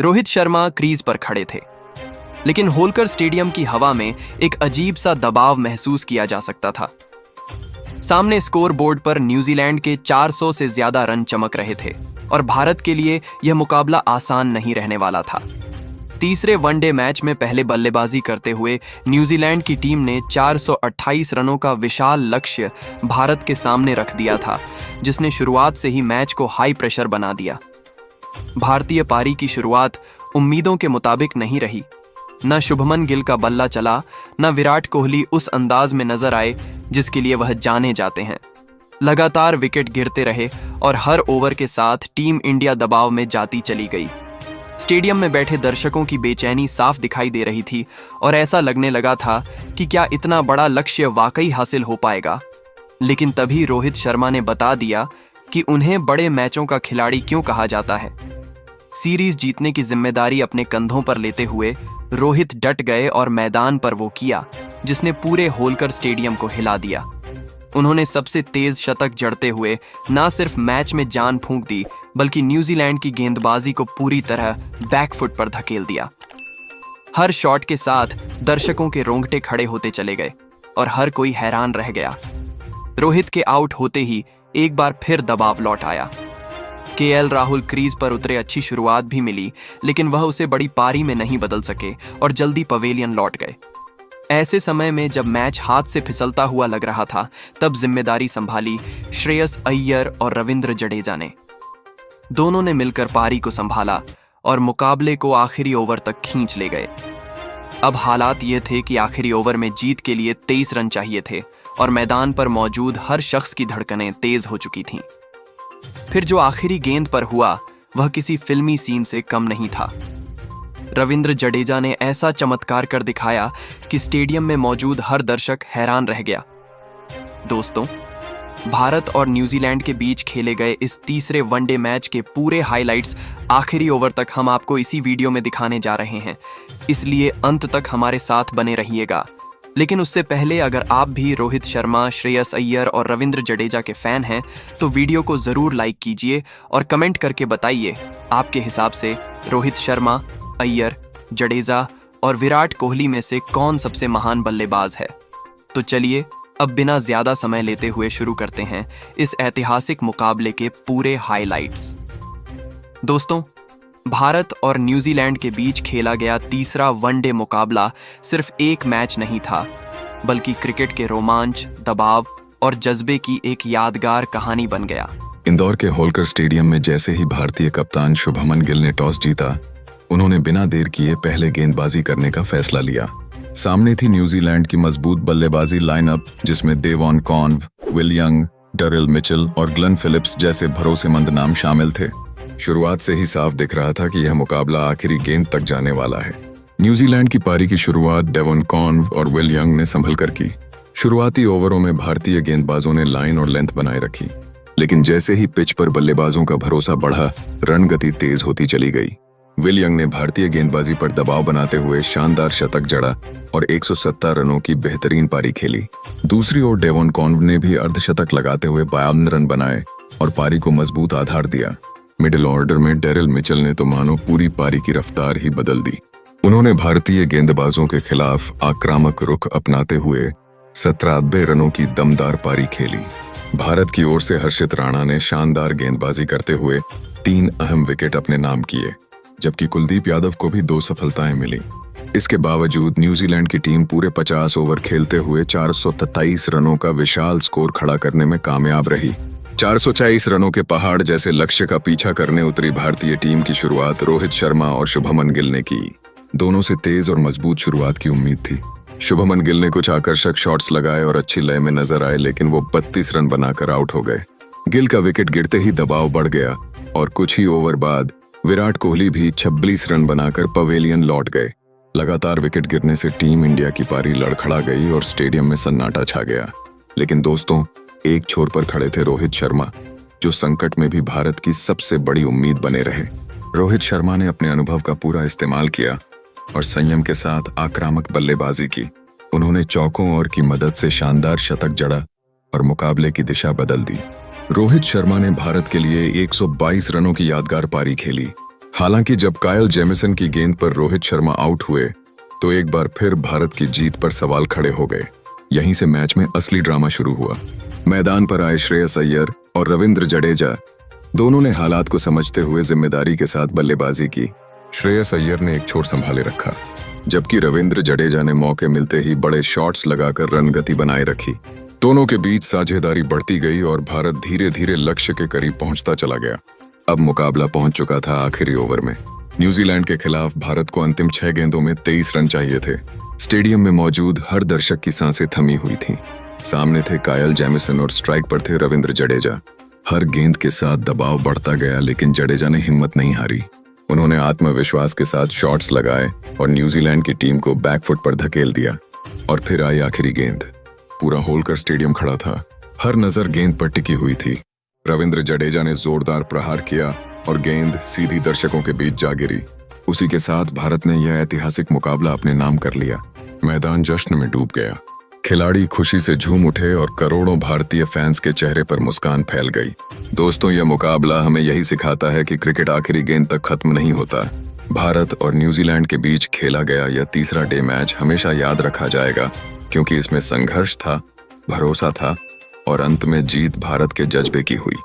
Rohit Sharma crease पर खड़े थे, लेकिन होलकर स्टेडियम की हवा में एक अजीब सा दबाव महसूस किया जा सकता था। सामने स्कोर बोर्ड पर न्यूजीलैंड के 400 से ज्यादा रन चमक रहे थे और भारत के लिए यह मुकाबला आसान नहीं रहने वाला था। तीसरे वनडे मैच में पहले बल्लेबाजी करते हुए न्यूजीलैंड की टीम ने 428 रनों का विशाल लक्ष्य भारत के सामने रख दिया था, जिसने शुरुआत से ही मैच को हाई प्रेशर बना दिया। भारतीय पारी की शुरुआत उम्मीदों के मुताबिक नहीं रही। न शुभमन गिल का बल्ला चला, न विराट कोहली उस अंदाज में नजर आए जिसके लिए वह जाने जाते हैं। लगातार विकेट गिरते रहे और हर ओवर के साथ टीम इंडिया दबाव में जाती चली गई। स्टेडियम में बैठे दर्शकों की बेचैनी साफ दिखाई दे रही थी और ऐसा लगने लगा था कि क्या इतना बड़ा लक्ष्य वाकई हासिल हो पाएगा। लेकिन तभी रोहित शर्मा ने बता दिया कि उन्हें बड़े मैचों का खिलाड़ी क्यों कहा जाता है। सीरीज जीतने की जिम्मेदारी अपने कंधों पर लेते हुए रोहित डट गए और मैदान पर वो किया जिसने पूरे होलकर स्टेडियम को हिला दिया। उन्होंने सबसे तेज शतक जड़ते हुए न सिर्फ मैच में जान फूंक दी, बल्कि न्यूजीलैंड की गेंदबाजी को पूरी तरह बैकफुट पर धकेल दिया। हर शॉट के साथ दर्शकों के रोंगटे खड़े होते चले गए और हर कोई हैरान रह गया। रोहित के आउट होते ही एक बार फिर दबाव लौट आया। केएल राहुल क्रीज पर उतरे, अच्छी शुरुआत भी मिली, लेकिन वह उसे बड़ी पारी में नहीं बदल सके और जल्दी पवेलियन लौट गए। ऐसे समय में जब मैच हाथ से फिसलता हुआ लग रहा था, तब जिम्मेदारी संभाली श्रेयस अय्यर और रविंद्र जडेजा ने। दोनों ने मिलकर पारी को संभाला और मुकाबले को आखिरी ओवर तक खींच ले गए। अब हालात ये थे कि आखिरी ओवर में जीत के लिए 23 रन चाहिए थे और मैदान पर मौजूद हर शख्स की धड़कनें तेज हो चुकी थीं। फिर जो आखिरी गेंद पर हुआ वह किसी फिल्मी सीन से कम नहीं था। रविंद्र जडेजा ने ऐसा चमत्कार कर दिखाया कि स्टेडियम में मौजूद हर दर्शक हैरान रह गया। दोस्तों, भारत और न्यूजीलैंड के बीच खेले गए इस तीसरे वनडे मैच के पूरे हाइलाइट्स आखिरी ओवर तक हम आपको इसी वीडियो में दिखाने जा रहे हैं, इसलिए अंत तक हमारे साथ बने रहिएगा। लेकिन उससे पहले अगर आप भी रोहित शर्मा, श्रेयस अय्यर और रविंद्र जडेजा के फैन हैं तो वीडियो को जरूर लाइक कीजिए और कमेंट करके बताइए आपके हिसाब से रोहित शर्मा, अय्यर, जडेजा और विराट कोहली में से कौन सबसे महान बल्लेबाज है। तो चलिए अब बिना ज्यादा समय लेते हुए शुरू करते हैं इस ऐतिहासिक मुकाबले के पूरे हाइलाइट्स। दोस्तों, भारत और न्यूजीलैंड के बीच खेला गया तीसरा वनडे मुकाबला सिर्फ एक मैच नहीं था, बल्कि क्रिकेट के रोमांच, दबाव और जज्बे की एक यादगार कहानी बन गया। इंदौर के होलकर स्टेडियम में जैसे ही भारतीय कप्तान शुभमन गिल ने टॉस जीता, उन्होंने बिना देर किए पहले गेंदबाजी करने का फैसला लिया। सामने थी न्यूजीलैंड की मजबूत बल्लेबाजी लाइनअप, जिसमें Devon conv, will young, Daryl Mitchell और ग्लेन फिलिप्स जैसे भरोसेमंद नाम शामिल थे। शुरुआत से ही साफ दिख रहा था कि यह मुकाबला आखिरी गेंद तक जाने वाला है। न्यूजीलैंड की पारी की शुरुआत डेवॉन कॉन्व और विल यंग ने संभल कर की। शुरुआती ओवरों में भारतीय गेंदबाजों ने लाइन और लेंथ बनाए रखी, लेकिन जैसे ही पिच पर बल्लेबाजों का भरोसा बढ़ा, रन गति तेज होती चली गई। विल यंग ने भारतीय गेंदबाजी पर दबाव बनाते हुए शानदार शतक जड़ा और 170 रनों की बेहतरीन पारी खेली। दूसरी ओर डेवॉन कॉन्व ने भी अर्धशतक लगाते हुए 52 रन बनाए और पारी को मजबूत आधार दिया। मिडिल ऑर्डर में डेरिल मिचेल ने तो मानो पूरी पारी की रफ्तार ही बदल दी। उन्होंने भारतीय गेंदबाजों के खिलाफ आक्रामक रुख अपनाते हुए 97 रनों की दमदार पारी खेली। भारत की ओर से हर्षित राणा ने शानदार गेंदबाजी करते हुए 3 अहम विकेट अपने नाम किए, जबकि कुलदीप यादव को भी 2 सफलताएं मिली। इसके बावजूद न्यूजीलैंड की टीम पूरे 50 ओवर खेलते हुए 427 रनों का विशाल स्कोर खड़ा करने में कामयाब रही। 440 रनों के पहाड़ जैसे लक्ष्य का पीछा करने उतरी भारतीय टीम की शुरुआत रोहित शर्मा और शुभमन गिल ने की। दोनों से तेज और मजबूत शुरुआत की उम्मीद थी। शुभमन गिल ने कुछ आकर्षक शॉट्स लगाए और अच्छी लय में नजर आए, लेकिन वो 32 रन बनाकर आउट हो गए। गिल का विकेट गिरते ही दबाव बढ़ गया और कुछ ही ओवर बाद विराट कोहली भी 26 रन बनाकर पवेलियन लौट गए। लगातार विकेट गिरने से टीम इंडिया की पारी लड़खड़ा गई और स्टेडियम में सन्नाटा छा गया। लेकिन दोस्तों, एक छोर पर खड़े थे रोहित शर्मा, जो संकट में भी भारत की सबसे बड़ी उम्मीद बने रहे। रोहित शर्मा ने अपने अनुभव का पूरा इस्तेमाल किया और संयम के साथ आक्रामक बल्लेबाजी की। उन्होंने चौकों और की मदद से शानदार शतक जड़ा और मुकाबले की दिशा बदल दी। रोहित शर्मा ने भारत के लिए 122 रनों की यादगार पारी खेली। हालांकि जब कायल जेमिसन की गेंद पर रोहित शर्मा आउट हुए तो एक बार फिर भारत की जीत पर सवाल खड़े हो गए। यहीं से मैच में असली ड्रामा शुरू हुआ। मैदान पर आए श्रेयस अय्यर और रविंद्र जडेजा, दोनों ने हालात को समझते हुए जिम्मेदारी के साथ बल्लेबाजी की। श्रेयस अय्यर ने एक छोर संभाले रखा, जबकि रविंद्र जडेजा ने मौके मिलते ही बड़े शॉट्स लगाकर रन गति बनाए रखी। दोनों के बीच साझेदारी बढ़ती गई और भारत धीरे धीरे लक्ष्य के करीब पहुंचता चला गया। अब मुकाबला पहुंच चुका था आखिरी ओवर में। न्यूजीलैंड के खिलाफ भारत को अंतिम 6 गेंदों में 23 रन चाहिए थे। स्टेडियम में मौजूद हर दर्शक की सांसें थमी हुई थीं। सामने थे कायल जेमिसन और स्ट्राइक पर थे रविंद्र जडेजा। हर गेंद के साथ दबाव बढ़ता गया, लेकिन जडेजा ने हिम्मत नहीं हारी। उन्होंने आत्मविश्वास के साथ शॉट्स लगाए और न्यूजीलैंड की टीम को बैकफुट पर धकेल दिया। और फिर आई आखिरी गेंद। पूरा होलकर स्टेडियम खड़ा था, हर नजर गेंद पर टिकी हुई थी। रविंद्र जडेजा ने जोरदार प्रहार किया और गेंद सीधी दर्शकों के बीच जा गिरी। उसी के साथ भारत ने यह ऐतिहासिक मुकाबला अपने नाम कर लिया। मैदान जश्न में डूब गया। खिलाड़ी खुशी से झूम उठे और करोड़ों भारतीय फैंस के चेहरे पर मुस्कान फैल गई। दोस्तों, यह मुकाबला हमें यही सिखाता है कि क्रिकेट आखिरी गेंद तक खत्म नहीं होता। भारत और न्यूजीलैंड के बीच खेला गया यह तीसरा डे मैच हमेशा याद रखा जाएगा, क्योंकि इसमें संघर्ष था, भरोसा था और अंत में जीत भारत के जज्बे की हुई।